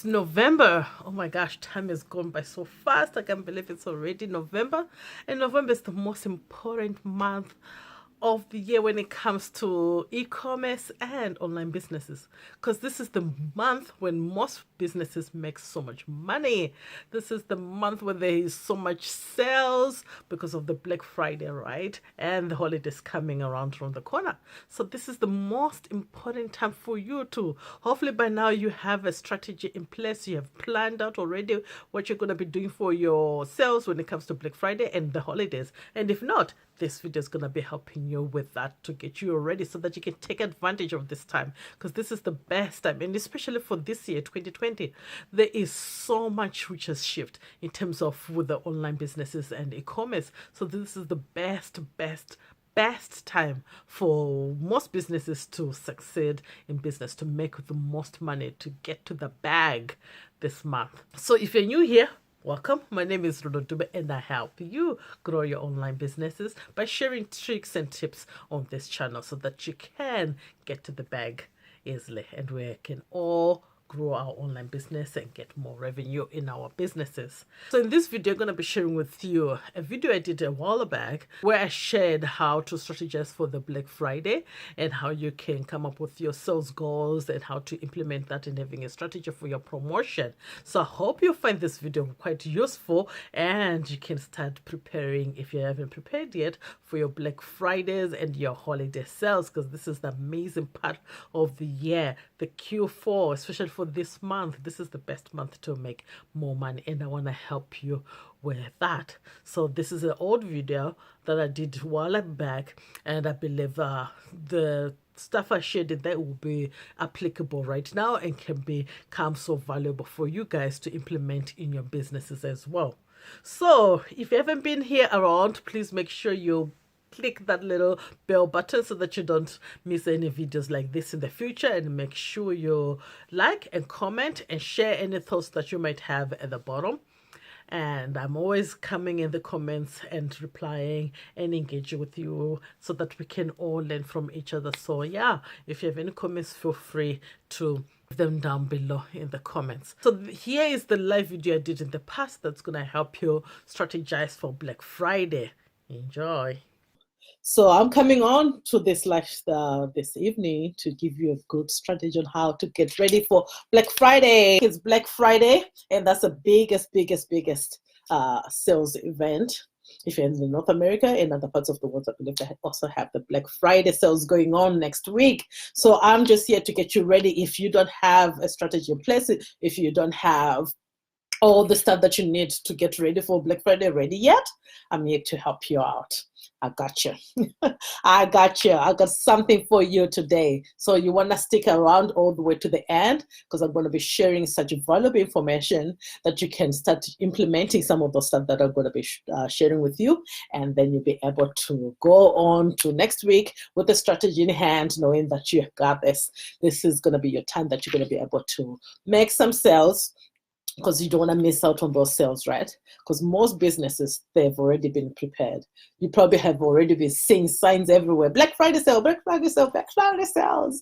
It's November. Oh my gosh, time has gone by so fast. I can't believe it's already November. And November is the most important month of the year when it comes to e-commerce and online businesses, because this is the month when most businesses make so much money. This is the month where there is so much sales because of the Black Friday, right? And the holidays coming around the corner. So this is the most important time for you to, hopefully by now you have a strategy in place. You have planned out already what you're going to be doing for your sales when it comes to Black Friday and the holidays. And if not, this video is going to be helping you with that to get you ready so that you can take advantage of this time, because this is the best time. And especially for this year 2020, there is so much which has shifted in terms of with the online businesses and e-commerce. So this is the best time for most businesses to succeed in business, to make the most money, to get to the bag this month. So if you're new here, welcome. My name is Rudo, and I help you grow your online businesses by sharing tricks and tips on this channel so that you can get to the bag easily, and we can all grow our online business and get more revenue in our businesses. So in this video, I'm going to be sharing with you a video I did a while back where I shared how to strategize for the Black Friday and how you can come up with your sales goals and how to implement that and having a strategy for your promotion. So I hope you find this video quite useful and you can start preparing, if you haven't prepared yet, for your Black Fridays and your holiday sales, because this is the amazing part of the year, the Q4, especially for this month. This is the best month to make more money, and I want to help you with that. So this is an old video that I did a while back, and I believe the stuff I shared in there will be applicable right now and can become so valuable for you guys to implement in your businesses as well. So if you haven't been here around, please make sure you click that little bell button so that you don't miss any videos like this in the future, and make sure you like and comment and share any thoughts that you might have at the bottom. And I'm always coming in the comments and replying and engaging with you so that we can all learn from each other. So yeah, if you have any comments, feel free to leave them down below in the comments. So here is the live video I did in the past that's going to help you strategize for Black Friday. Enjoy. So I'm coming on to this this evening to give you a good strategy on how to get ready for Black Friday. It's Black Friday, and that's the biggest sales event. If you're in North America and other parts of the world, I believe they also have the Black Friday sales going on next week. So I'm just here to get you ready. If you don't have a strategy in place, if you don't have all the stuff that you need to get ready for Black Friday ready yet, I'm here to help you out. I got you. I got you. I got something for you today. So you want to stick around all the way to the end, because I'm going to be sharing such valuable information that you can start implementing some of the stuff that I'm going to be sharing with you. And then you'll be able to go on to next week with a strategy in hand, knowing that you got this. This is going to be your time that you're going to be able to make some sales, because you don't want to miss out on those sales, right? Because most businesses, they've already been prepared. You probably have already been seeing signs everywhere. Black Friday sale, Black Friday sale, Black Friday sales.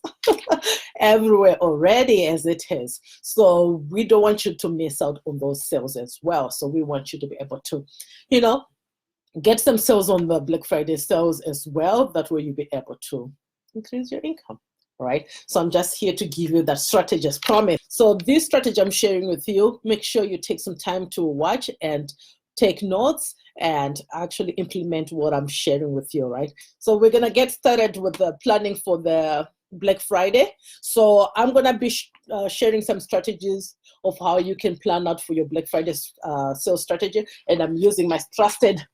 Everywhere already as it is. So we don't want you to miss out on those sales as well. So we want you to be able to, get some sales on the Black Friday sales as well. That way you'll be able to increase your income. Right? So I'm just here to give you that strategy as promised. So this strategy I'm sharing with you, make sure you take some time to watch and take notes and actually implement what I'm sharing with you, right? So we're going to get started with the planning for the Black Friday. So I'm going to be sharing some strategies of how you can plan out for your Black Friday sales strategy. And I'm using my trusted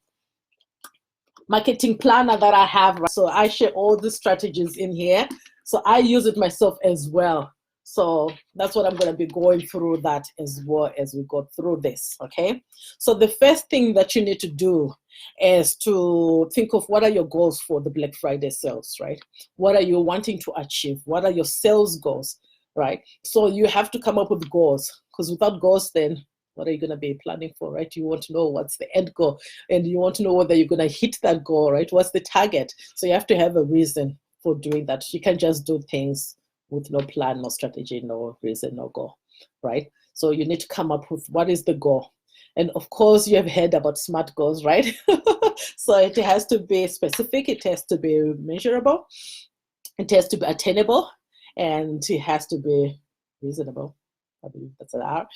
marketing planner that I have. So I share all the strategies in here. So I use it myself as well. So that's what I'm going to be going through that as well as we go through this, okay? So the first thing that you need to do is to think of what are your goals for the Black Friday sales, right? What are you wanting to achieve? What are your sales goals, right? So you have to come up with goals, because without goals, then what are you going to be planning for, right? You want to know what's the end goal, and you want to know whether you're going to hit that goal, right? What's the target? So you have to have a reason for doing that. You can't just do things with no plan, no strategy, no reason, no goal. right? So you need to come up with what is the goal. And of course, you have heard about SMART goals, right? So it has to be specific, it has to be measurable, it has to be attainable, and it has to be reasonable. I believe that's an R.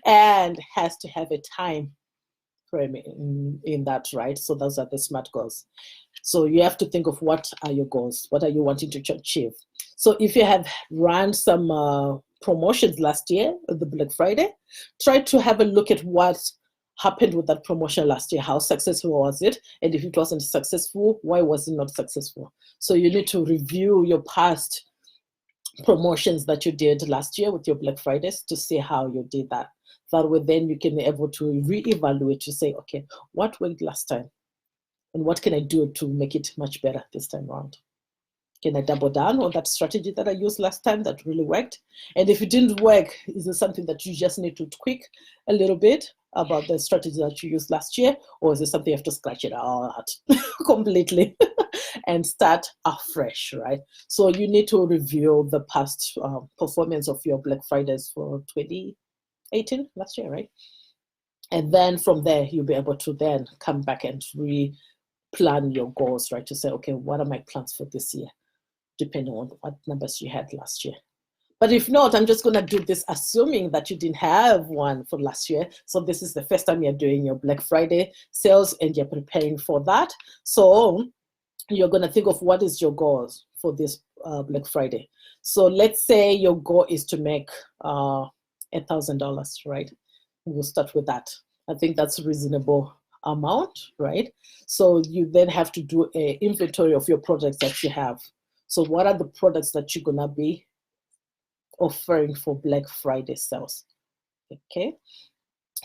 And has to have a time frame in that, right? So those are the SMART goals. So you have to think of what are your goals? What are you wanting to achieve? So if you have run some promotions last year, the Black Friday, try to have a look at what happened with that promotion last year. How successful was it? And if it wasn't successful, why was it not successful? So you need to review your past promotions that you did last year with your Black Fridays to see how you did that. That way then you can be able to reevaluate to say, okay, what worked last time? And what can I do to make it much better this time around? Can I double down on that strategy that I used last time that really worked? And if it didn't work, is it something that you just need to tweak a little bit about the strategy that you used last year? Or is it something you have to scratch it out completely and start afresh, right? So you need to review the past performance of your Black Fridays for 2018, last year, right? And then from there, you'll be able to then come back and plan your goals, right? To say, okay, what are my plans for this year? Depending on what numbers you had last year. But if not, I'm just going to do this assuming that you didn't have one for last year. So this is the first time you're doing your Black Friday sales and you're preparing for that. So you're going to think of what is your goals for this Black Friday. So let's say your goal is to make $1,000, right? We'll start with that. I think that's a reasonable amount, right? So you then have to do an inventory of your products that you have. So what are the products that you're gonna be offering for Black Friday sales? Okay.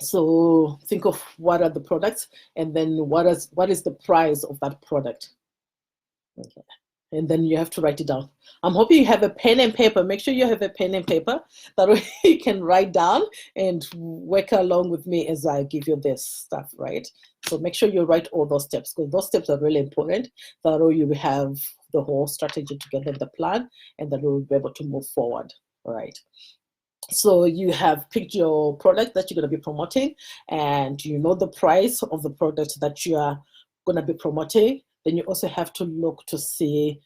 So think of what are the products, and then what is the price of that product? Okay. And then you have to write it down. I'm hoping you have a pen and paper. Make sure you have a pen and paper that way you can write down and work along with me as I give you this stuff, right? So make sure you write all those steps, because those steps are really important. That way you have the whole strategy together, the plan, and then we'll be able to move forward, right? So you have picked your product that you're going to be promoting, and you know the price of the product that you are going to be promoting. Then you also have to look to see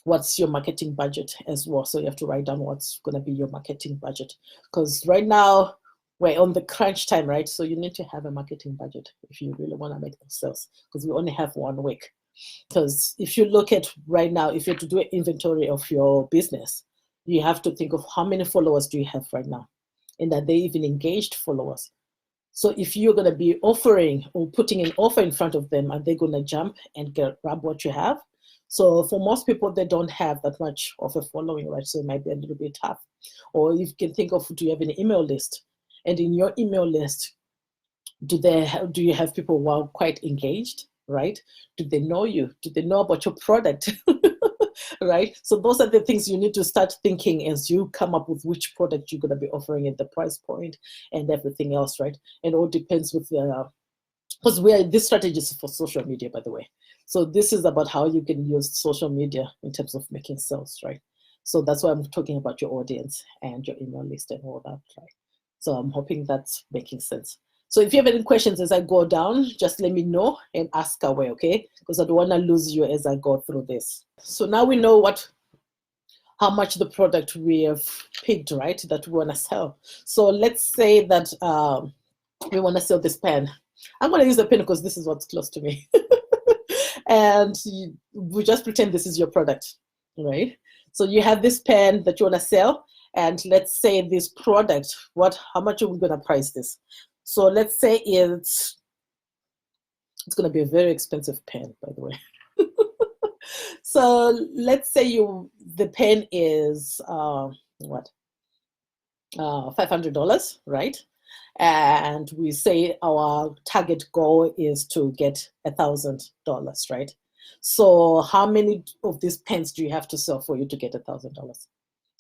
what's your marketing budget as well. So you have to write down what's going to be your marketing budget, because right now we're on the crunch time, right? So you need to have a marketing budget if you really want to make those sales, because we only have 1 week. Because if you look at right now, if you're to do an inventory of your business, you have to think of how many followers do you have right now, and are they even engaged followers? So if you're going to be offering or putting an offer in front of them, are they going to jump and grab what you have? So for most people, they don't have that much of a following, right? So it might be a little bit tough. Or you can think of, do you have an email list? And in your email list, do you have people who are quite engaged, right? Do they know you? Do they know about your product? Right? So those are the things you need to start thinking as you come up with which product you're going to be offering at the price point and everything else, right? And all depends with because this strategy is for social media, by the way. So this is about how you can use social media in terms of making sales, right? So that's why I'm talking about your audience and your email list and all that, right? So I'm hoping that's making sense. So if you have any questions as I go down, just let me know and ask away, okay? Because I don't want to lose you as I go through this. So now we know how much the product we have picked, right, that we want to sell. So let's say that we want to sell this pen. I'm going to use the pen because this is what's close to me. And we just pretend this is your product, right? So you have this pen that you want to sell, and let's say this product, how much are we going to price this? So let's say it's going to be a very expensive pen, by the way. So let's say the pen is $500, right? And we say our target goal is to get $1,000, right? So how many of these pens do you have to sell for you to get $1,000?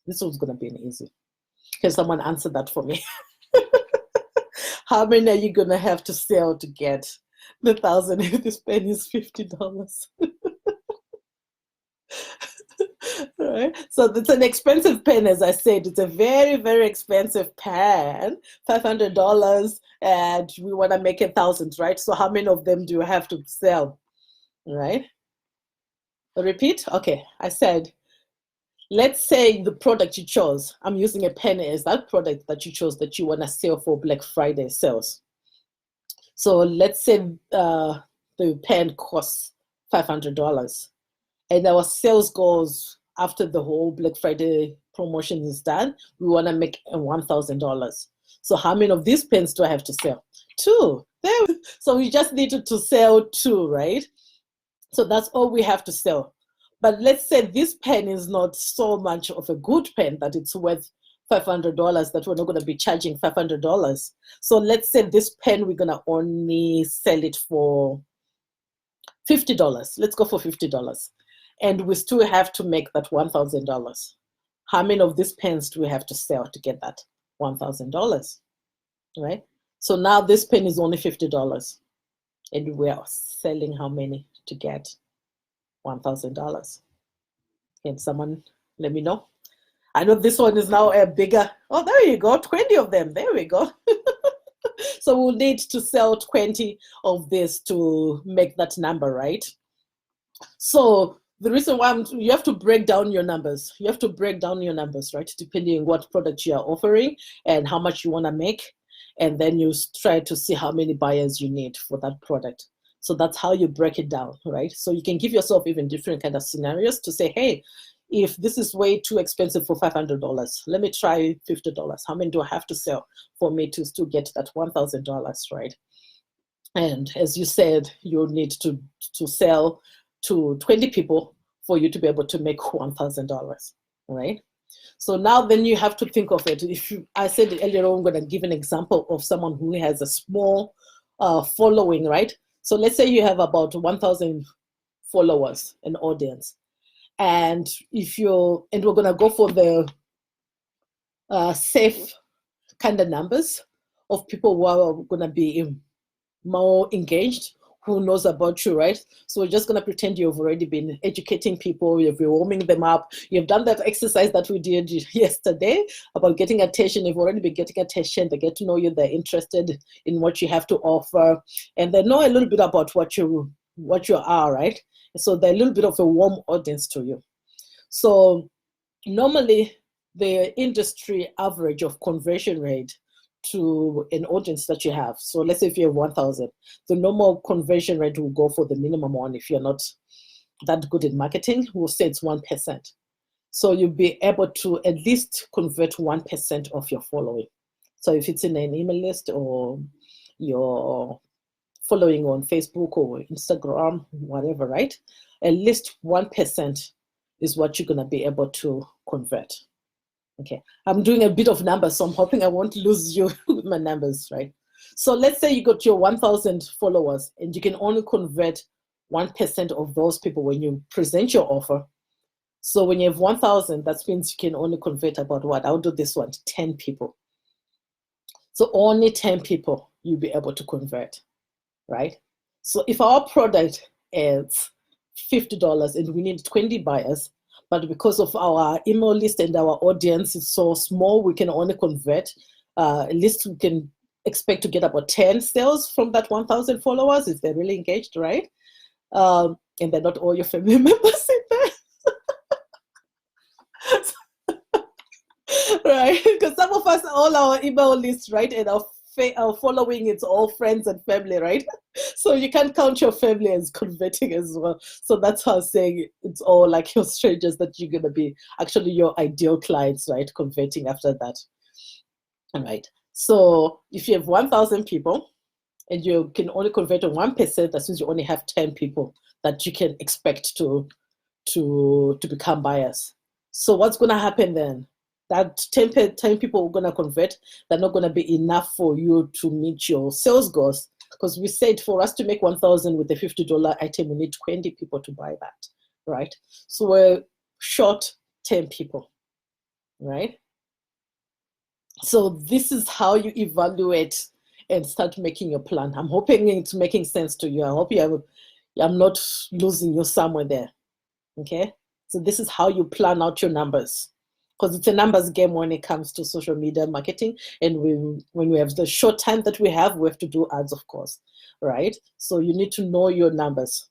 This one's going to be an easy. Can someone answer that for me? How many are you going to have to sell to get the 1,000 if this pen is $50? Right? So it's an expensive pen, as I said. It's a very, very expensive pen, $500, and we want to make 1,000, right? So how many of them do you have to sell, right? Repeat? Okay, I said, let's say the product you chose, I'm using a pen as that product that you chose that you want to sell for Black Friday sales. So let's say the pen costs $500 and our sales goals after the whole Black Friday promotion is done, we want to make $1,000. So how many of these pens do I have to sell? Two. So we just needed to sell two, right? So that's all we have to sell. But let's say this pen is not so much of a good pen that it's worth $500, that we're not going to be charging $500. So let's say this pen, we're going to only sell it for $50. Let's go for $50. And we still have to make that $1,000. How many of these pens do we have to sell to get that $1,000? Right? So now this pen is only $50. And we're selling how many to get $1,000? Can someone let me know? I know this one is now a bigger. Oh, there you go. 20 of them. There we go. So we'll need to sell 20 of this to make that number, right? So the reason why you have to break down your numbers. You have to break down your numbers, right? Depending on what product you are offering and how much you want to make. And then you try to see how many buyers you need for that product. So that's how you break it down, right? So you can give yourself even different kind of scenarios to say, hey, if this is way too expensive for $500, let me try $50. How many do I have to sell for me to still get that $1,000, right? And as you said, you need to sell to 20 people for you to be able to make $1,000, right? So now then you have to think of it. I said earlier on, I'm going to give an example of someone who has a small following, right? So let's say you have about 1,000 followers, an audience. And we're going to go for the safe kind of numbers of people who are going to be more engaged, who knows about you, right? So we're just going to pretend you've already been educating people, you've been warming them up, you've done that exercise that we did yesterday about getting attention. You've already been getting attention. They get to know you, they're interested in what you have to offer, and they know a little bit about what you are, right? So they're a little bit of a warm audience to you. So normally the industry average of conversion rate to an audience that you have. So let's say if you have 1,000, the normal conversion rate will go for the minimum one. If you're not that good in marketing, we'll say it's 1%. So you'll be able to at least convert 1% of your following. So if it's in an email list or you're following on Facebook or Instagram, whatever, right? At least 1% is what you're going to be able to convert. Okay, I'm doing a bit of numbers, so I'm hoping I won't lose you with my numbers, right? So let's say you got your 1,000 followers and you can only convert 1% of those people when you present your offer. So when you have 1,000, that means you can only convert about what? I'll do this one, 10 people. So only 10 people you'll be able to convert, right? So if our product is $50 and we need 20 buyers, but because of our email list and our audience is so small, we can only convert, at least we can expect to get about 10 sales from that 1,000 followers if they're really engaged, right? And they're not all your family members in there. Right? Because some of us, all our email lists, right? And our following, it's all friends and family, right? So you can't count your family as converting as well. So that's how I'm saying it's all like your strangers that you're going to be actually your ideal clients, right? Converting after that. All right. So if you have 1,000 people and you can only convert to 1%, that means you only have 10 people that you can expect to become buyers. So what's going to happen then? That 10 people are going to convert, they're not going to be enough for you to meet your sales goals. Because we said for us to make 1,000 with a $50 item, we need 20 people to buy that, right? So we're short 10 people, right? So this is how you evaluate and start making your plan. I'm hoping it's making sense to you. I hope I'm not losing you somewhere there, okay? So this is how you plan out your numbers, because it's a numbers game when it comes to social media marketing. And when we have the short time that we have to do ads, of course, right? So you need to know your numbers.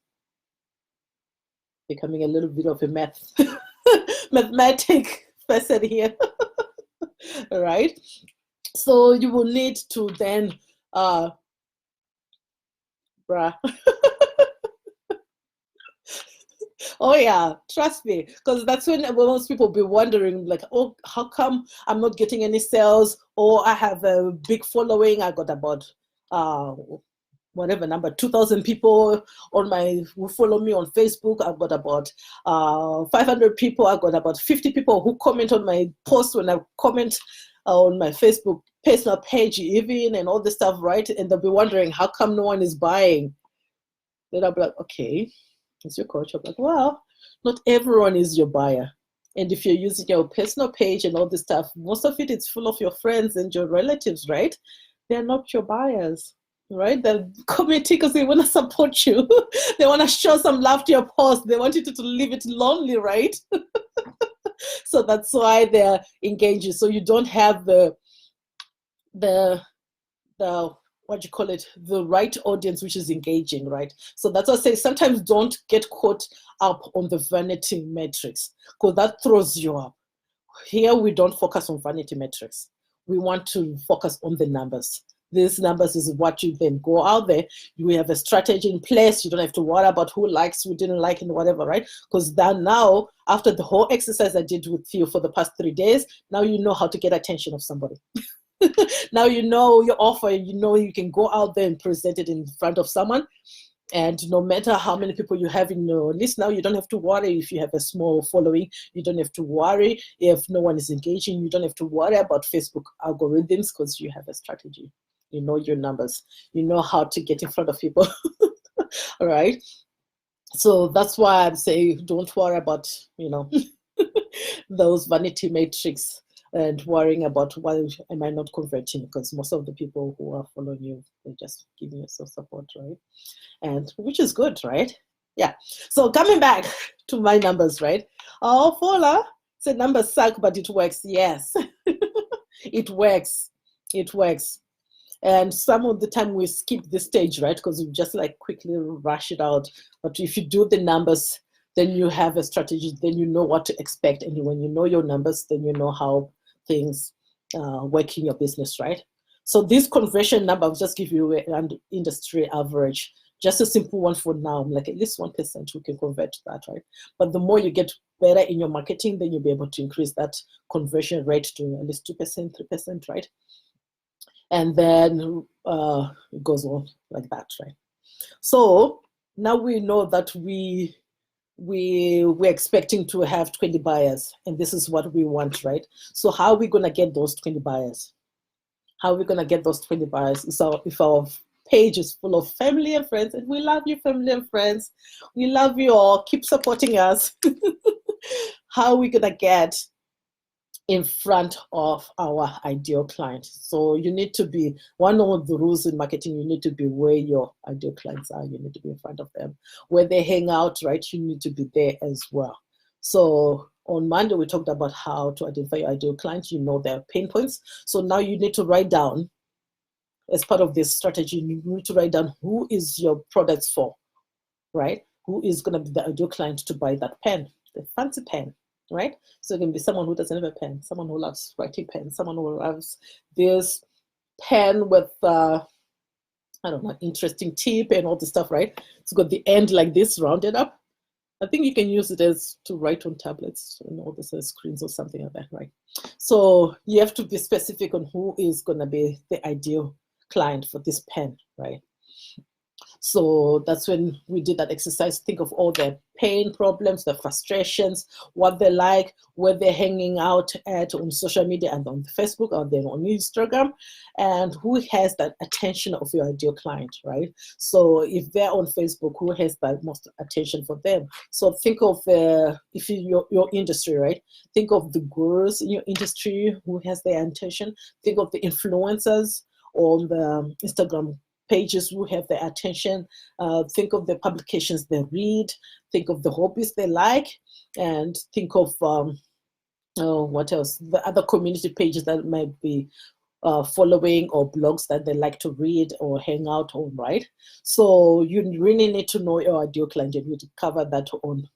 Becoming a little bit of a mathematic person here, right? So you will need to then, bruh. Oh yeah, trust me, because that's when most people be wondering, like, oh, how come I'm not getting any sales? Or I have a big following. I got about whatever number, 2,000 people on who follow me on Facebook. I've got about 500 people. I've got about 50 people who comment on my post when I comment on my Facebook personal page even, and all this stuff, right? And they'll be wondering, how come no one is buying? Then I'll be like, okay, it's your coach. I'm like, well, not everyone is your buyer. And if you're using your personal page and all this stuff, most of it's full of your friends and your relatives, right? They're not your buyers, right? They're commenting because they want to support you. They want to show some love to your post. They want you to leave it lonely, right? So that's why they're engaging. So you don't have the what do you call it, the right audience which is engaging, right? So that's why I say sometimes don't get caught up on the vanity metrics, because that throws you up. Here we don't focus on vanity metrics. We want to focus on the numbers. These numbers is what you then go out there. You have a strategy in place. You don't have to worry about who likes, who didn't like, and whatever, right? Because then now, after the whole exercise I did with you for the past 3 days, now you know how to get attention of somebody. Now you know your offer, you know you can go out there and present it in front of someone. And no matter how many people you have in your list, now you don't have to worry if you have a small following. You don't have to worry if no one is engaging. You don't have to worry about Facebook algorithms, because you have a strategy. You know your numbers. You know how to get in front of people. All right. So that's why I'm saying don't worry about, those vanity metrics and worrying about why am I not converting, because most of the people who are following you, they're just giving you some support, right? And which is good, right? Yeah. So coming back to my numbers, right? Oh, Fola said numbers suck, but it works. Yes, it works. It works. And some of the time we skip this stage, right? Because we just like quickly rush it out. But if you do the numbers, then you have a strategy, then you know what to expect. And when you know your numbers, then you know how things work in your business, right? So this conversion number, I'll just give you an industry average, just a simple one for now, like at least 1% we can convert that, right? But the more you get better in your marketing, then you'll be able to increase that conversion rate to at least 2%, 3%, right? And then it goes on like that, right? So now we know that we're expecting to have 20 buyers, and this is what we want, right? So how are we going to get those 20 buyers? How are we going to get those 20 buyers? So if our page is full of family and friends, and we love you, family and friends, we love you all, keep supporting us. How are we going to get in front of our ideal client? So you need to be, one of the rules in marketing, you need to be where your ideal clients are. You need to be in front of them. Where they hang out, right? You need to be there as well. So on Monday, we talked about how to identify your ideal clients. You know their pain points. So now you need to write down, as part of this strategy, you need to write down who is your products for, right? Who is going to be the ideal client to buy that pen, the fancy pen, right? So it can be someone who doesn't have a pen, someone who loves writing pen, someone who loves this pen with, I don't know, interesting tip and all this stuff, right? It's got the end like this, rounded up. I think you can use it as to write on tablets and all this screens or something like that, right? So you have to be specific on who is going to be the ideal client for this pen, right? So that's when we did that exercise. Think of all their pain problems, their frustrations, what they like, where they're hanging out at on social media and on Facebook or then on Instagram, and who has that attention of your ideal client, right? So if they're on Facebook, who has the most attention for them? So think of, if your industry, right? Think of the gurus in your industry, who has their attention. Think of the influencers on the Instagram pages who have their attention. Think of the publications they read. Think of the hobbies they like. and think of what else? The other community pages that might be following, or blogs that they like to read or hang out on, right? So you really need to know your ideal client, and we cover that on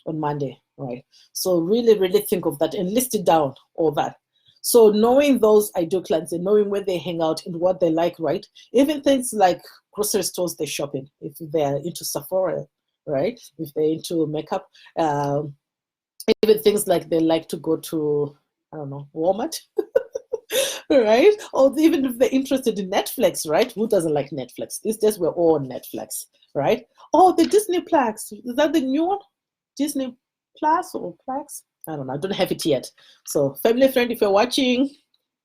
Monday, right? So really think of that and list it down, all that. So knowing those ideal clients and knowing where they hang out and what they like, right? Even things like grocery stores they shop in, if they're into Sephora, right? If they're into makeup, even things like they like to go to, I don't know, Walmart, right? Or even if they're interested in Netflix, right? Who doesn't like Netflix? These days we're all on Netflix, right? Oh, the Disney Plus, is that the new one? Disney Plus or Plex? I don't know. I don't have it yet. So, family friend, if you're watching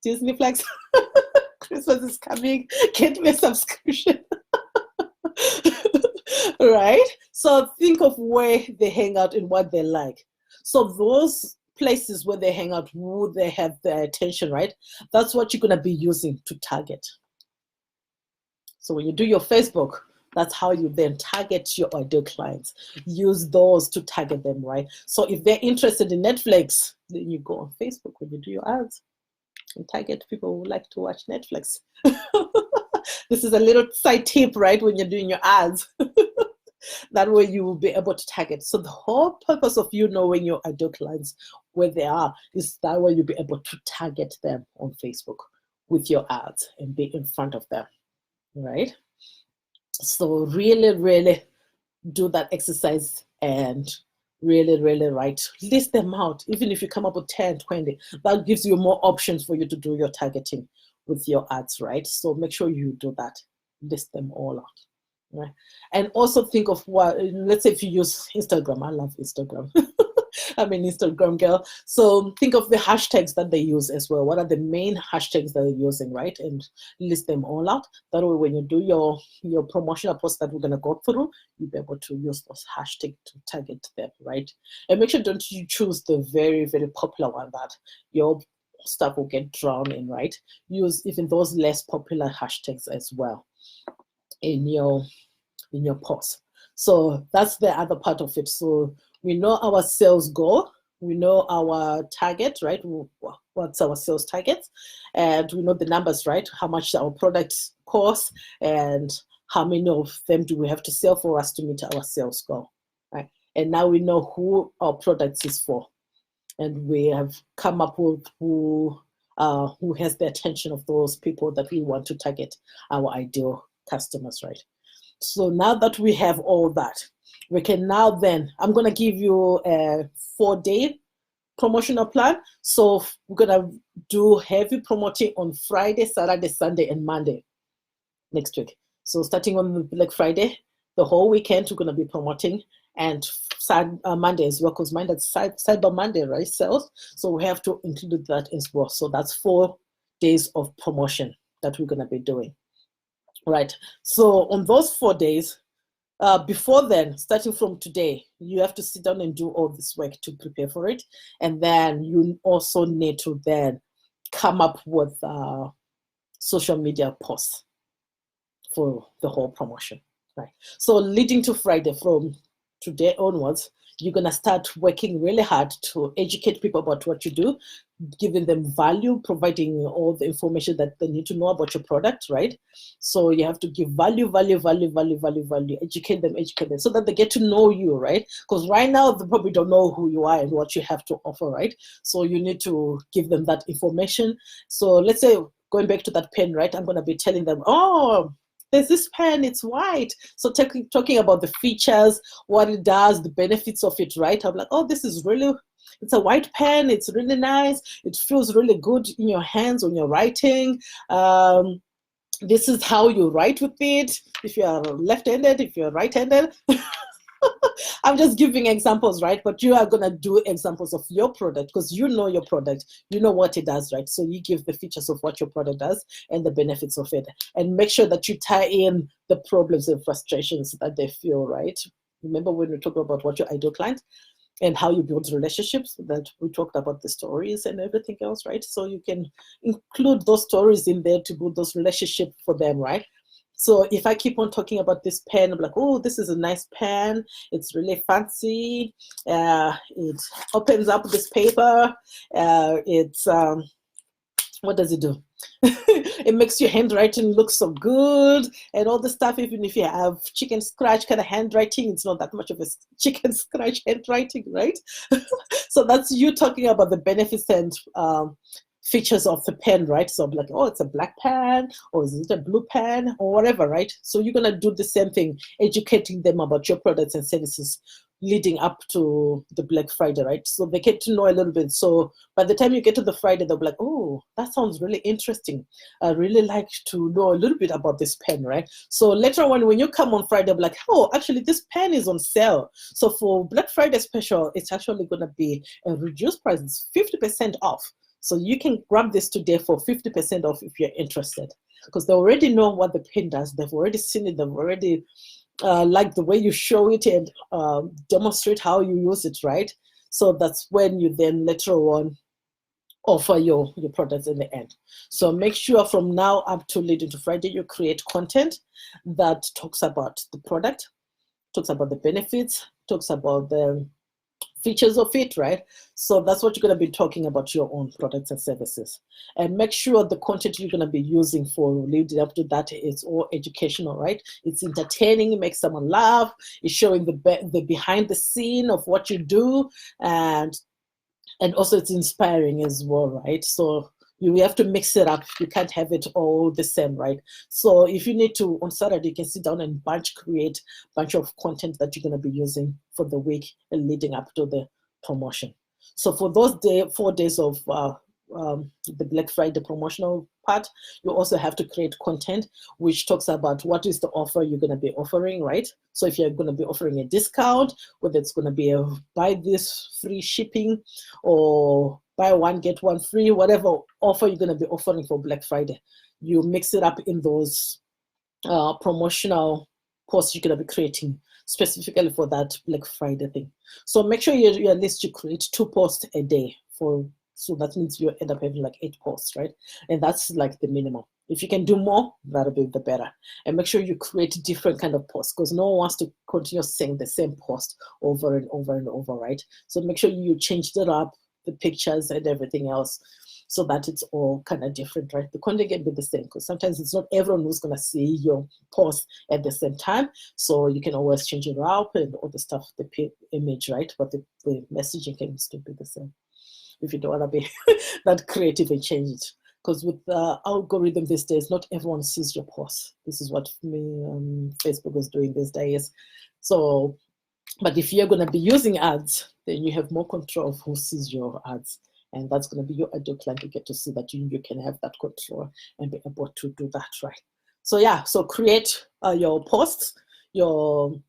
Disney Plus, Christmas is coming. Get me a subscription. Right? So, think of where they hang out and what they like. So, those places where they hang out, who they have their attention, right? That's what you're going to be using to target. So, when you do your Facebook, that's how you then target your ideal clients. Use those to target them, right? So if they're interested in Netflix, then you go on Facebook when you do your ads and target people who like to watch Netflix. This is a little side tip, right? When you're doing your ads, that way you will be able to target. So the whole purpose of you knowing your ideal clients, where they are, is that way you'll be able to target them on Facebook with your ads and be in front of them, right? So really do that exercise and really list them out. Even if you come up with 10, 20, that gives you more options for you to do your targeting with your ads, right? So make sure you do that. List them all out, right? And also think of what, let's say if you use Instagram. I love Instagram. I'm an Instagram girl. So think of the hashtags that they use as well. What are the main hashtags that they're using, right? And list them all out. That way, when you do your promotional post that we're going to go through, you'll be able to use those hashtags to target them, right? And make sure don't you choose the very popular one that your stuff will get drawn in, right? Use even those less popular hashtags as well in your post. So that's the other part of it. So we know our sales goal, we know our target, right? What's our sales target? And we know the numbers, right? How much our products cost and how many of them do we have to sell for us to meet our sales goal, right? And now we know who our products is for. And we have come up with who has the attention of those people that we want to target, our ideal customers, right? So now that we have all that, we can now then, I'm going to give you a 4-day promotional plan. So we're going to do heavy promoting on Friday, Saturday, Sunday, and Monday next week. So starting on Black Friday, the whole weekend, we're going to be promoting, and Monday as well, because Monday's Cyber Monday, right? Sales. So we have to include that as well. So that's 4 days of promotion that we're going to be doing. Right. So on those 4 days, before then, starting from today, you have to sit down and do all this work to prepare for it. And then you also need to then come up with social media posts for the whole promotion. Right. So leading to Friday, from today onwards, you're going to start working really hard to educate people about what you do, giving them value, providing all the information that they need to know about your product, right? So you have to give value, educate them so that they get to know you, right? Because right now they probably don't know who you are and what you have to offer, right? So you need to give them that information. So let's say, going back to that pen, right? I'm going to be telling them, oh, there's this pen, it's white. So talking about the features, what it does, the benefits of it, right? I'm like, oh, this is really, it's a white pen, it's really nice, it feels really good in your hands when you're writing. This is how you write with it, if you're left-handed, if you're right-handed. I'm just giving examples, right? But you are going to do examples of your product, because you know your product, you know what it does, right? So you give the features of what your product does and the benefits of it, and make sure that you tie in the problems and frustrations that they feel, right? Remember when we talk about what your ideal client and how you build relationships, that we talked about the stories and everything else, right? So you can include those stories in there to build those relationships for them, right? So if I keep on talking about this pen, I'm like, oh, this is a nice pen. It's really fancy. It opens up this paper. What does it do? It makes your handwriting look so good and all the stuff. Even if you have chicken scratch kind of handwriting, it's not that much of a chicken scratch handwriting, right? So that's you talking about the benefits and features of the pen, right? So I'm like, oh, it's a black pen, or is it a blue pen, or whatever, right? So you're gonna do the same thing, educating them about your products and services leading up to the Black Friday, right? So they get to know a little bit. So by the time you get to the Friday, they'll be like, oh, that sounds really interesting. I really like to know a little bit about this pen, right? So later on, when you come on Friday, they'll be like, oh, actually, this pen is on sale. So for Black Friday special, it's actually going to be a reduced price. It's 50% off. So you can grab this today for 50% off if you're interested, because they already know what the pen does. They've already seen it. They've already like the way you show it and demonstrate how you use it, right? So that's when you then later on offer your products in the end. So make sure from now up to leading to Friday, you create content that talks about the product, talks about the benefits, talks about the features of it, right? So that's what you're going to be talking about your own products and services. And make sure the content you're going to be using for leading up to that is all educational, right? It's entertaining, it makes someone laugh, it's showing the behind the scene of what you do, and also it's inspiring as well, right? So you have to mix it up. You can't have it all the same, right? So if you need to, on Saturday, you can sit down and create a bunch of content that you're going to be using for the week and leading up to the promotion. So for those 4 days of the Black Friday promotional part, you also have to create content which talks about what is the offer you're going to be offering, right? So if you're going to be offering a discount, whether it's going to be a buy this free shipping or buy one get one free, whatever offer you're going to be offering for Black Friday, you mix it up in those promotional posts you're going to be creating specifically for that Black Friday thing. So make sure you at least you create 2 posts a day so that means you end up having like 8 posts, right? And that's like the minimum. If you can do more, that'll be the better. And make sure you create different kind of posts, because no one wants to continue saying the same post over and over and over, right? So make sure you changed it up, the pictures and everything else, so that it's all kind of different, right? The content can be the same, because sometimes it's not everyone who's going to see your post at the same time. So you can always change it up and all the stuff, the image, right? But the messaging can still be the same if you don't want to be that creative and change it. Because with the algorithm these days, not everyone sees your post. This is what Facebook is doing these days. So, but if you're going to be using ads, then you have more control of who sees your ads. And that's going to be your ideal client. You get to see that you can have that control and be able to do that, right? So yeah, so create your posts, your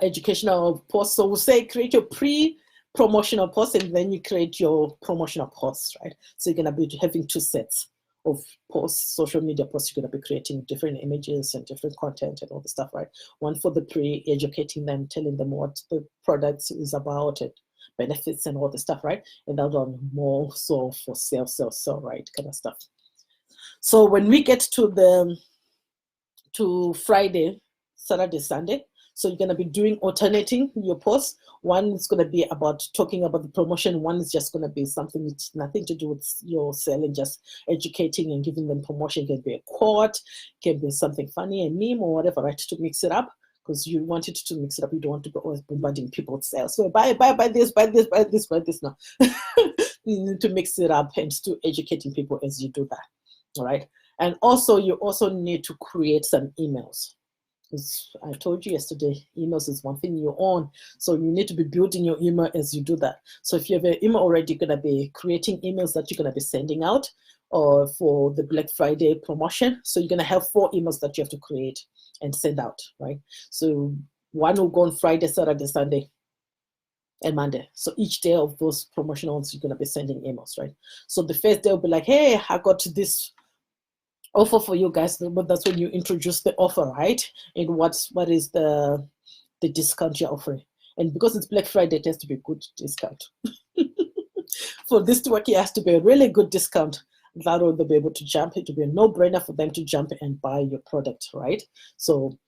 educational posts. So we'll say create your promotional posts, and then you create your promotional posts, right? So you're going to be having 2 sets of posts, social media posts. You're going to be creating different images and different content and all the stuff, right? One for the educating them, telling them what the product is about and benefits and all the stuff, right? And that one more so for sale, right? Kind of stuff. So when we get to Friday, Saturday, Sunday, so you're going to be doing alternating your posts. One is going to be about talking about the promotion. One is just going to be something with nothing to do with your selling, just educating and giving them promotion. It can be a quote, can be something funny, a meme or whatever, right? To mix it up, because you want it to mix it up. You don't want to be always bombarding people with sales. So buy this, buy this, buy this, buy this now. You need to mix it up and to educating people as you do that, all right? And also, you also need to create some emails. As I told you yesterday, emails is one thing you own. So you need to be building your email as you do that. So if you have an email already, you're going to be creating emails that you're going to be sending out or for the Black Friday promotion. So you're going to have 4 emails that you have to create and send out, right? So one will go on Friday, Saturday, Sunday, and Monday. So each day of those promotionals, you're going to be sending emails, right? So the first day will be like, hey, I got this offer for you guys, but that's when you introduce the offer, right? And what is the discount you're offering. And because it's Black Friday, it has to be a good discount. For this to work, it has to be a really good discount. that will they'll be able to jump. It will be a no-brainer for them to jump and buy your product, right? So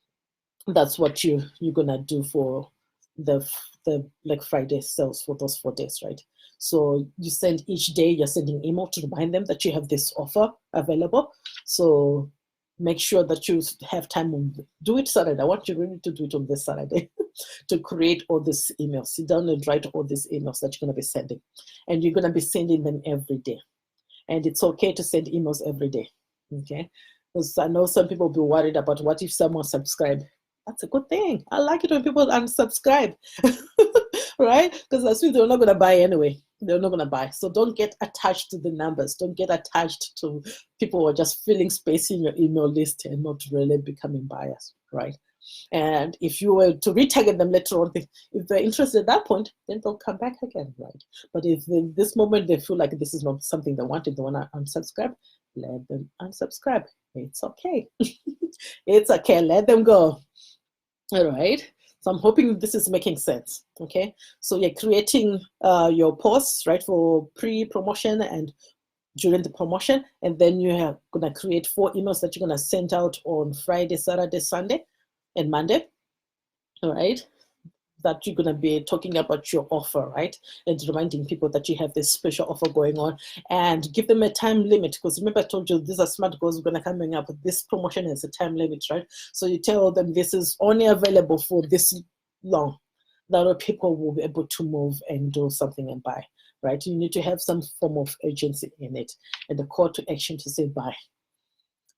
that's what you're gonna do for the Black Friday sales for those 4 days, right? So you send each day, you're sending email to remind them that you have this offer available. So make sure that you have time on, do it Saturday. I want you really to do it on this Saturday to create all these emails. Sit down and write all these emails that you're going to be sending, and you're going to be sending them every day. And it's okay to send emails every day, okay? Because I know some people will be worried about what if someone subscribe. That's a good thing. I like it when people unsubscribe, right? Because that's means they're not going to buy anyway. They're not going to buy. So don't get attached to the numbers. Don't get attached to people who are just filling space in your email list and not really becoming buyers, right? And if you were to retarget them later on, if they're interested at that point, then they'll come back again, right? But if in this moment they feel like this is not something they wanted, they want to unsubscribe, let them unsubscribe. It's okay. It's okay. Let them go. All right. So I'm hoping this is making sense. Okay. So you're creating your posts, right, for pre-promotion and during the promotion, and then you're gonna create 4 emails that you're gonna send out on Friday, Saturday, Sunday, and Monday. All right. That you're going to be talking about your offer, right? And reminding people that you have this special offer going on, and give them a time limit. Because remember, I told you these are smart goals we're going to coming up. This promotion has a time limit, right? So you tell them this is only available for this long. That way people will be able to move and do something and buy, right? You need to have some form of urgency in it, and the call to action to say buy.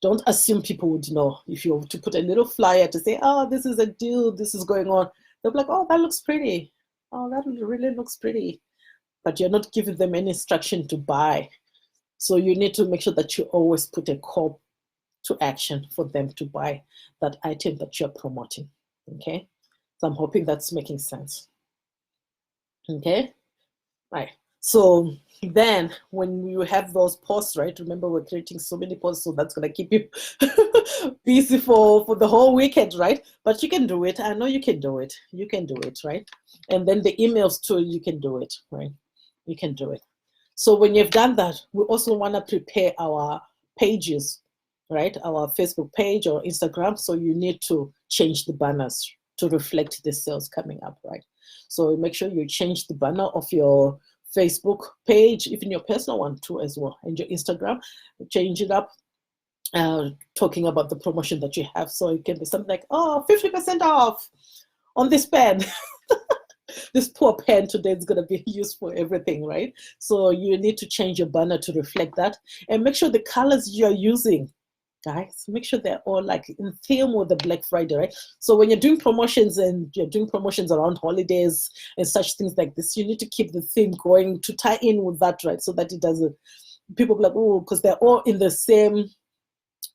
Don't assume people would know. If you were to put a little flyer to say, oh, this is a deal, this is going on, they'll be like, oh, that looks pretty. Oh, that really looks pretty. But you're not giving them any instruction to buy. So you need to make sure that you always put a call to action for them to buy that item that you're promoting. Okay? So I'm hoping that's making sense. Okay? Right. So then when you have those posts, right, remember we're creating so many posts, so that's going to keep you busy for the whole weekend, right? But you can do it. I know you can do it. You can do it, right? And then the emails too, you can do it, right? You can do it. So when you've done that, we also want to prepare our pages, right? Our Facebook page or Instagram. So you need to change the banners to reflect the sales coming up, right? So make sure you change the banner of your Facebook page, even your personal one too as well, and your Instagram, change it up, talking about the promotion that you have. So it can be something like, oh, 50% off on this pen. This poor pen today is going to be used for everything, right? So you need to change your banner to reflect that, and make sure the colors you're using, guys, make sure they're all like in theme with the Black Friday, right? So when you're doing promotions and you're doing promotions around holidays and such things like this, you need to keep the theme going to tie in with that, right? So that it doesn't, people be like, oh, because they're all in the same,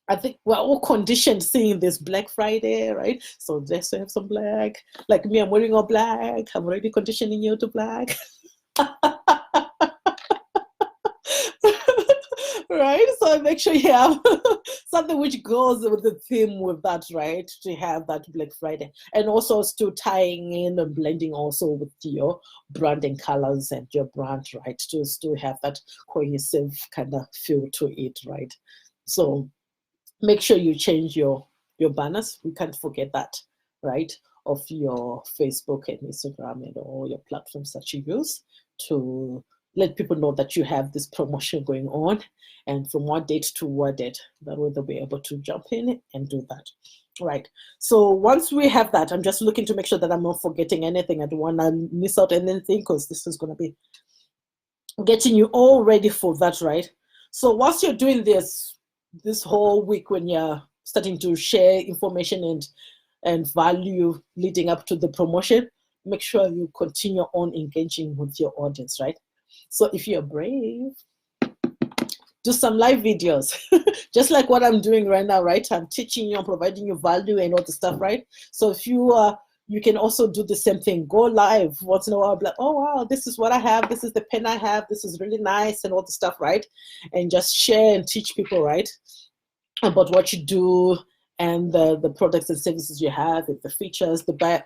I think we're all conditioned seeing this Black Friday, right? So just have some black. Like me, I'm wearing all black. I'm already conditioning you to black. Right? So make sure you have something which goes with the theme with that, right? To have that Black Friday. And also still tying in and blending also with your branding colors and your brand, right? To still have that cohesive kind of feel to it, right? So make sure you change your banners. We can't forget that, right? Of your Facebook and Instagram and all your platforms that you use to let people know that you have this promotion going on, and from what date to what date. That way they'll be able to jump in and do that. Right. So once we have that, I'm just looking to make sure that I'm not forgetting anything. I don't want to miss out anything, because this is going to be getting you all ready for that, right? So whilst you're doing this whole week, when you're starting to share information and value leading up to the promotion, make sure you continue on engaging with your audience, right? So if you're brave, do some live videos, just like what I'm doing right now, right? I'm teaching you, I'm providing you value and all the stuff, right? So if you can also do the same thing. Go live once in a while, be like, oh wow, this is what I have, this is the pen I have, this is really nice, and all the stuff, right? And just share and teach people, right, about what you do, and the products and services you have, the features, the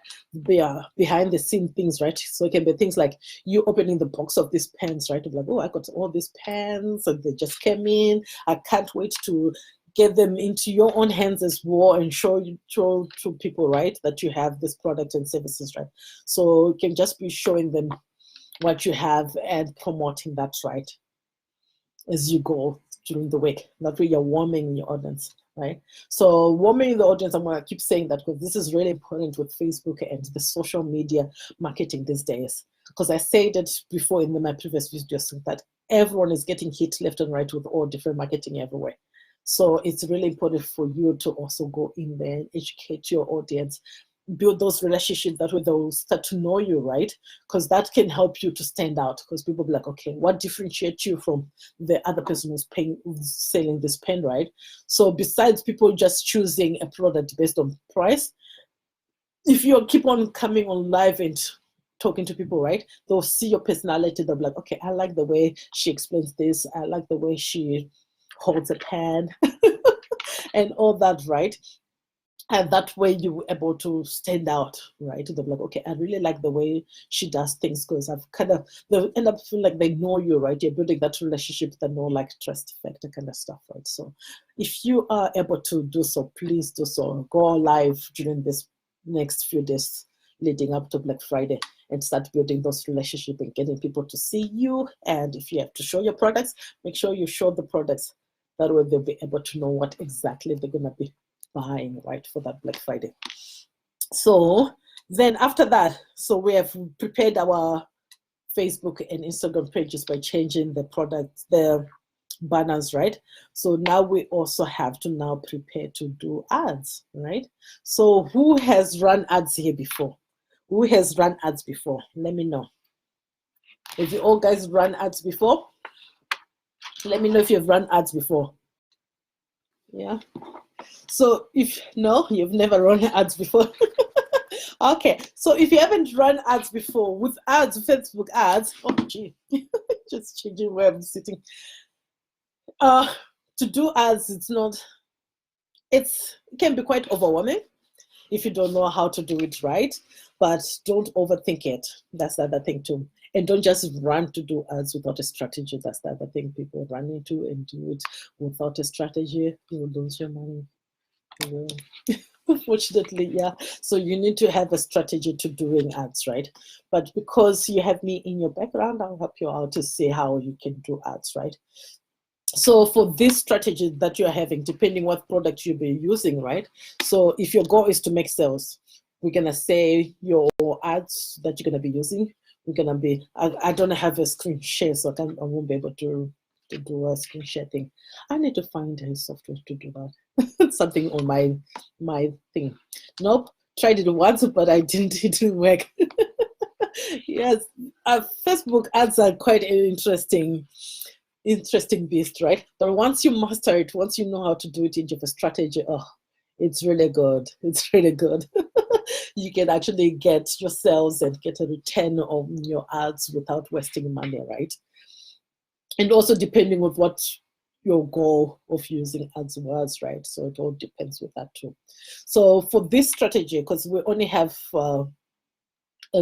behind the scene things, right? So it can be things like you opening the box of these pens, right? Like, oh, I got all these pens and they just came in. I can't wait to get them into your own hands as well and show to people, right, that you have this product and services, right? So you can just be showing them what you have and promoting that, right, as you go during the week. That way you're warming your audience, right? So warming the audience, I'm going to keep saying that because this is really important with Facebook and the social media marketing these days. Because I said it before in my previous videos that everyone is getting hit left and right with all different marketing everywhere. So it's really important for you to also go in there and educate your audience, build those relationships. That way they'll start to know you, right? Because that can help you to stand out, because people be like, okay, what differentiates you from the other person who's selling this pen, right? So besides people just choosing a product based on price, if you keep on coming on live and talking to people, right, they'll see your personality. They'll be like, okay, I like the way she explains this, I like the way she holds a pen and all that, right? And that way you were able to stand out, right? They're like, okay, I really like the way she does things, because I've they'll end up feeling like they know you, right? You're building that relationship, that know, like, trust factor kind of stuff, right? So if you are able to do so, please do so. Go live during this next few days leading up to Black Friday and start building those relationships and getting people to see you. And if you have to show your products, make sure you show the products. That way they'll be able to know what exactly they're going to be buying, right, for that Black Friday. So then after that, so we have prepared our Facebook and Instagram pages by changing the products, the banners, right? So now we also have to now prepare to do ads, right? So who has run ads here before? Who has run ads before? Let me know. Have you all guys run ads before? Let me know if you've run ads before. Yeah. So if no, you've never run ads before. Okay, so if you haven't run ads before, with ads, Facebook ads, oh gee, just changing where I'm sitting. To do ads, it can be quite overwhelming if you don't know how to do it right, but don't overthink it. That's the other thing too. And don't just run to do ads without a strategy. That's the other thing people run into, and do it without a strategy. You will lose your money. You will. Unfortunately, yeah. So you need to have a strategy to doing ads, right? But because you have me in your background, I'll help you out to see how you can do ads, right? So for this strategy that you're having, depending what product you'll be using, right? So if your goal is to make sales, we're gonna say your ads that you're gonna be using, we're gonna be, I don't have a screen share, so I won't be able to do a screen share thing. I need to find a software to do that. Something on my thing. Nope, tried it once, but it didn't work. Yes, Facebook ads are quite an interesting beast, right? But once you master it, once you know how to do it into a strategy, oh, it's really good. It's really good. You can actually get your sales and get a return on your ads without wasting money, right? And also depending on what your goal of using ads was, right? So it all depends with that too. So for this strategy, because we only have a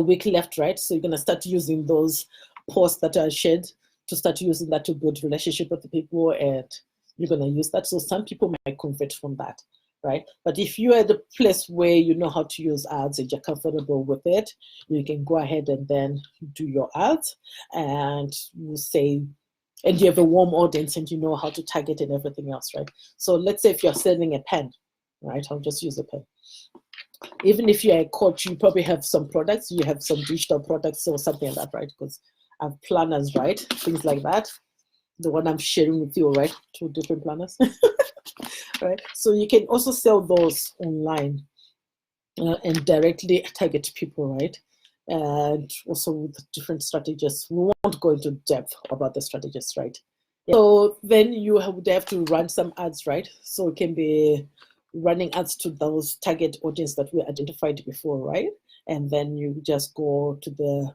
week left, right? So you're gonna start using those posts that are shared to start using that to build relationship with the people, and you're gonna use that. So some people might convert from that, right? But if you're at the place where you know how to use ads and you're comfortable with it, you can go ahead and then do your ads, and we'll say, and you have a warm audience and you know how to target and everything else, right? So let's say if you're selling a pen, right? I'll just use a pen. Even if you're a coach, you probably have some products, you have some digital products or something like that, right? Because I have planners, right? Things like that. The one I'm sharing with you, right? 2 different planners, right? So you can also sell those online and directly target people, right? And also with different strategies. We won't go into depth about the strategies, right? So then you would have to run some ads, right? So it can be running ads to those target audience that we identified before, right? And then you just go to the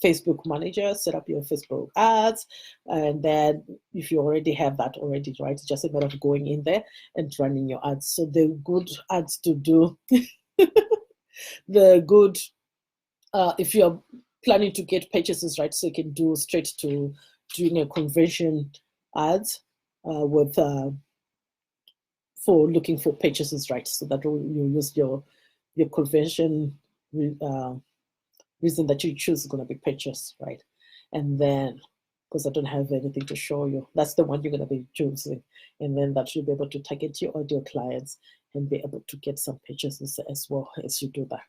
Facebook manager, set up your Facebook ads, and then if you already have that already, right, it's just a matter of going in there and running your ads. So the good ads to do, the good, if you're planning to get purchases, right, so you can do straight to doing a conversion ads with for looking for purchases, right, so that you use your conversion reason that you choose is going to be purchase, right? And then, because I don't have anything to show you, that's the one you're going to be choosing. And then that you'll be able to target your audio clients and be able to get some purchases as well as you do that.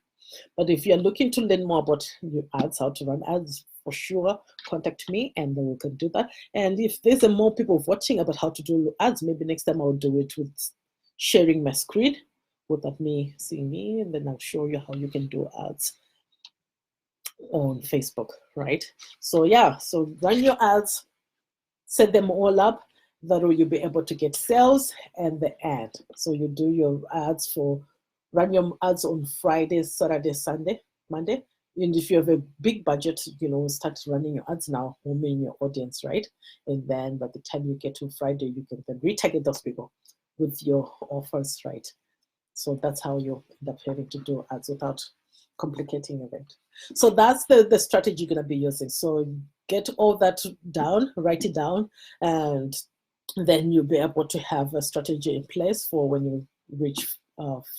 But if you're looking to learn more about your ads, how to run ads, for sure, contact me and then we can do that. And if there's more people watching about how to do ads, maybe next time I'll do it with sharing my screen without me seeing me, and then I'll show you how you can do ads on Facebook, right? So yeah, so run your ads, set them all up, that way you'll be able to get sales and the ad. So you do your ads run your ads on Friday, Saturday, Sunday, Monday. And if you have a big budget, start running your ads now, homing your audience, right? And then by the time you get to Friday, you can then retarget those people with your offers, right? So that's how you end up having to do ads without complicating it. So that's the strategy you're going to be using. So get all that down, write it down, and then you'll be able to have a strategy in place for when you reach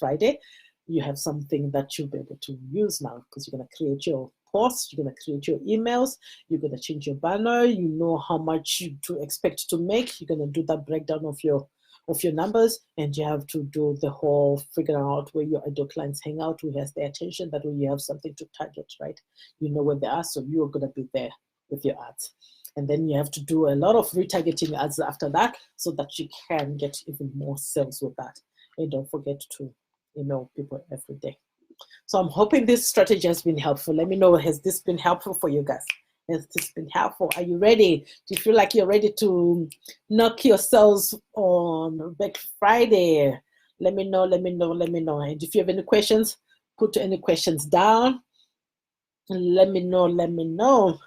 Friday. You have something that you'll be able to use now, because you're going to create your posts, you're going to create your emails, you're going to change your banner, you know how much to expect to make, you're going to do that breakdown of your numbers, and you have to do the whole figuring out where your ideal clients hang out, who has their attention, that way you have something to target, right? You know where they are, so you're going to be there with your ads. And then you have to do a lot of retargeting ads after that, so that you can get even more sales with that. And don't forget to email people every day. So I'm hoping this strategy has been helpful. Let me know, has this been helpful for you guys? Has this been helpful? Are you ready? Do you feel like you're ready to knock your sales on Black Friday? Let me know, let me know, let me know. And if you have any questions, put any questions down. Let me know, let me know.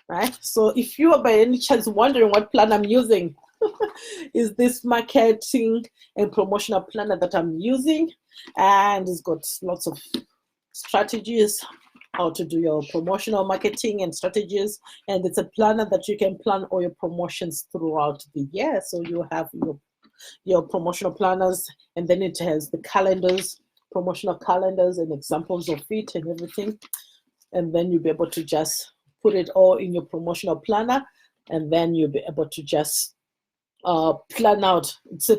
Right? So if you are by any chance wondering what plan I'm using, is this marketing and promotional planner that I'm using, and it's got lots of strategies, how to do your promotional marketing and strategies, and it's a planner that you can plan all your promotions throughout the year. So you have your promotional planners, and then it has the calendars, promotional calendars and examples of it and everything, and then you'll be able to just put it all in your promotional planner, and then you'll be able to just plan out. It's a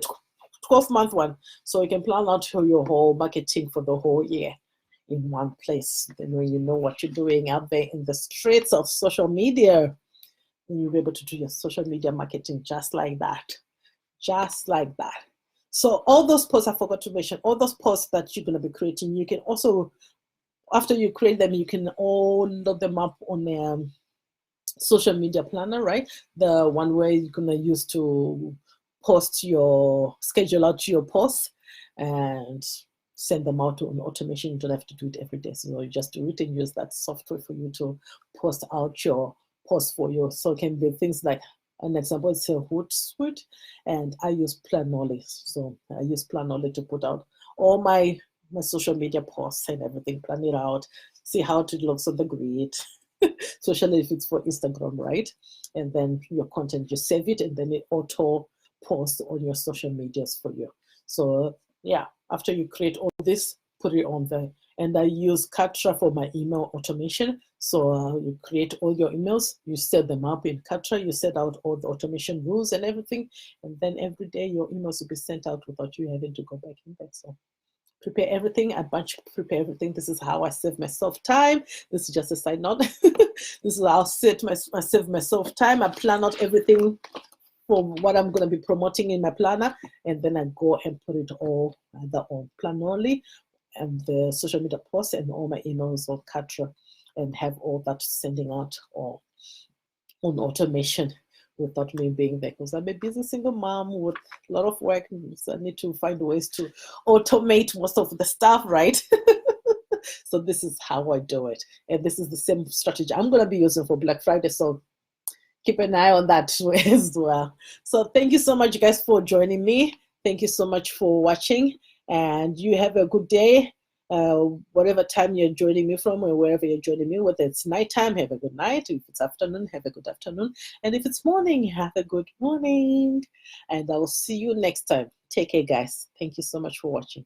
12-month one, so you can plan out your whole marketing for the whole year in one place. Then when you know what you're doing out there in the streets of social media, you'll be able to do your social media marketing just like that. Just like that. So all those posts, I forgot to mention, all those posts that you're going to be creating, you can also, after you create them, you can all load them up on social media planner, right? The one where you're going to use to schedule out your posts and send them out on automation. You don't have to do it every day. So you just do it and use that software for you to post out your posts for you. So it can be things like, an example is a Hootsuite, and I use Planoly. So I use Planoly to put out all my social media posts and everything, plan it out, see how it looks on the grid, especially if it's for Instagram, right? And then your content, you save it, and then it auto posts on your social medias for you. So yeah, after you create all this, put it on there. And I use Katra for my email automation. So you create all your emails, you set them up in Katra, you set out all the automation rules and everything, and then every day your emails will be sent out without you having to go back in there. So prepare everything, prepare everything. This is how I save myself time. This is just a side note. This is how I save myself time. I plan out everything for what I'm going to be promoting in my planner, and then I go and put it all either on Planoly and the social media posts and all my emails on Katra, and have all that sending out or on automation without me being there, because I'm a busy single mom with a lot of work, so I need to find ways to automate most of the stuff, right? So this is how I do it. And this is the same strategy I'm going to be using for Black Friday. So keep an eye on that as well. So thank you so much, guys, for joining me. Thank you so much for watching. And you have a good day. Whatever time you're joining me from or wherever you're joining me, whether it's nighttime, have a good night. If it's afternoon, have a good afternoon. And if it's morning, have a good morning. And I will see you next time. Take care, guys. Thank you so much for watching.